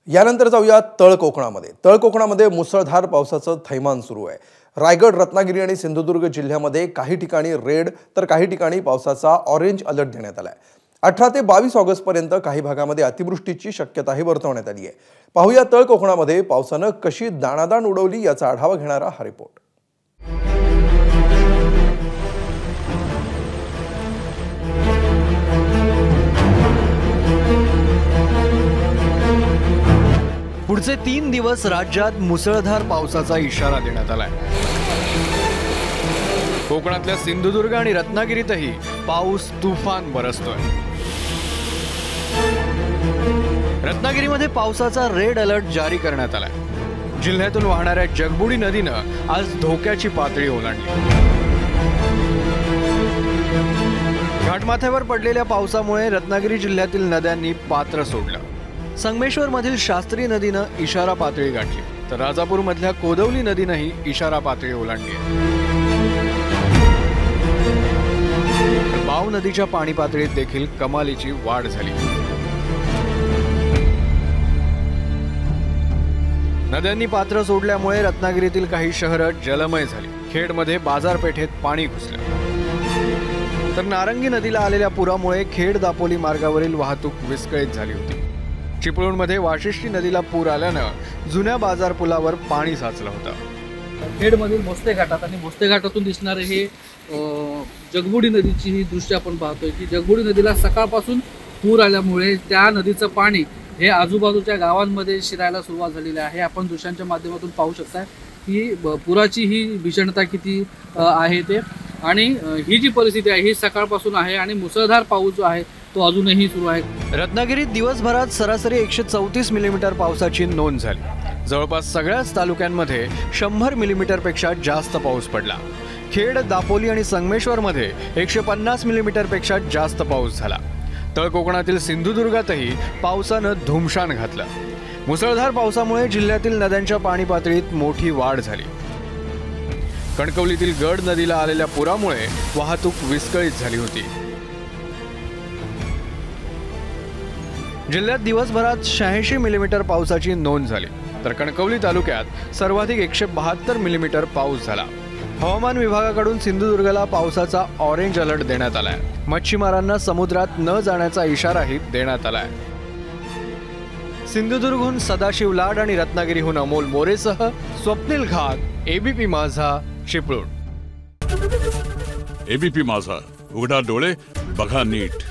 यानंतर जाऊया तळ कोकणामध्ये। तळ कोकणामध्ये मुसळधार पावसाचं थैमान सुरू आहे। रायगड, रत्नागिरी आणि सिंधुदुर्ग जिल्ह्यामध्ये काही ठिकाणी रेड तर काही ठिकाणी पावसाचा ऑरेंज अलर्ट देण्यात आलाय। 18 ते 22 ऑगस्ट पर्यंत काही भागामध्ये अतिवृष्टीची शक्यताही वर्तवण्यात आली आहे। पाहूया तळ कोकणामध्ये पावसानं कशी दाणादाण उडवली याचा आढावा घेणारा हा रिपोर्ट। पुढचे 3 दिवस राज्यात मुसळधार पावसाचा इशारा देण्यात आलाय। कोकणातल्या सिंधुदुर्ग आणि रत्नागिरीतही पाऊस तुफान बरसतोय। रत्नागिरीमध्ये पावसाचा रेड अलर्ट जारी करण्यात आलाय। जिल्ह्यातून वाहणाऱ्या जगबुडी नदीनं आज धोक्याची पातळी ओलांडली। घाटमाथ्यावर पडलेल्या पावसामुळे रत्नागिरी जिल्ह्यातील नद्यांनी पात्र सोडलं। संगमेश्वरमधील शास्त्री नदीनं इशारा पातळी गाठली, तर राजापूरमधल्या कोदवली नदीनंही इशारा पातळी ओलांडली आहे। बाव नदीच्या पाणी पातळीत देखील कमालीची वाढ झाली। नद्यांनी पात्र सोडल्यामुळे रत्नागिरीतील काही शहरं जलमय झाली। खेडमध्ये बाजारपेठेत पाणी घुसलं, तर नारंगी नदीला आलेल्या पुरामुळे खेड दापोली मार्गावरील वाहतूक विस्कळीत झाली होती। चिपळूणमध्ये वाशिष्ठी नदीला पूर आल्यानं जुन्या बाजार पुलावर पाणी साचलं होतं। खेडमधील भोसले घाटात आणि भोसले घाटातून दिसणारे हे जगबुडी नदीची ही दृश्य आपण पाहतोय की जगबुडी नदीला सकाळपासून पूर आल्यामुळे त्या नदीचं पाणी हे आजूबाजूच्या गावांमध्ये शिरायला सुरुवात झालेली आहे। आपण दृश्यांच्या माध्यमातून पाहू शकता की पुराची ही भीषणता किती आहे ते, आणि ही जी परिस्थिती आहे ही सकाळपासून आहे आणि मुसळधार पाऊस जो आहे तो अजूनही सुरू आहे। रत्नागिरीत दिवसभरात सरासरी 134 मिलीमीटर पावसाची नोंद झाली। जवळपास सगळ्याच तालुक्यांमध्ये 100 मिलीमीटरपेक्षा जास्त पाऊस पडला। खेड, दापोली आणि संगमेश्वरमध्ये 150 मिलीमीटरपेक्षा जास्त पाऊस झाला। तळ कोकणातील सिंधुदुर्गातही पावसानं धुमशान घातलं। मुसळधार पावसामुळे जिल्ह्यातील नद्यांच्या पाणी पातळीत मोठी वाढ झाली। कणकवलीतील गड नदीला आलेल्या पुरामुळे वाहतूक विस्कळीत झाली होती। जिल्ह्यात दिवसभरात 86 मिलीमीटर पावसाची नोंद झाली, तर कणकवली तालुक्यात सर्वाधिक 172 मिलीमीटर पाऊस झाला। हवामान विभागाकडून सिंधुदुर्गला पावसाचा ऑरेंज अलर्ट देण्यात आलाय। मच्छीमारांना समुद्रात न जाण्याचा इशाराही देण्यात आलाय। सिंधुदुर्गहून सदाशिव लाड आणि रत्नागिरीहून अमोल मोरेसह स्वप्नील घाग, एबीपी माझा, चिपळूण। एबीपी माझा, उघडा डोळे बघा नीट।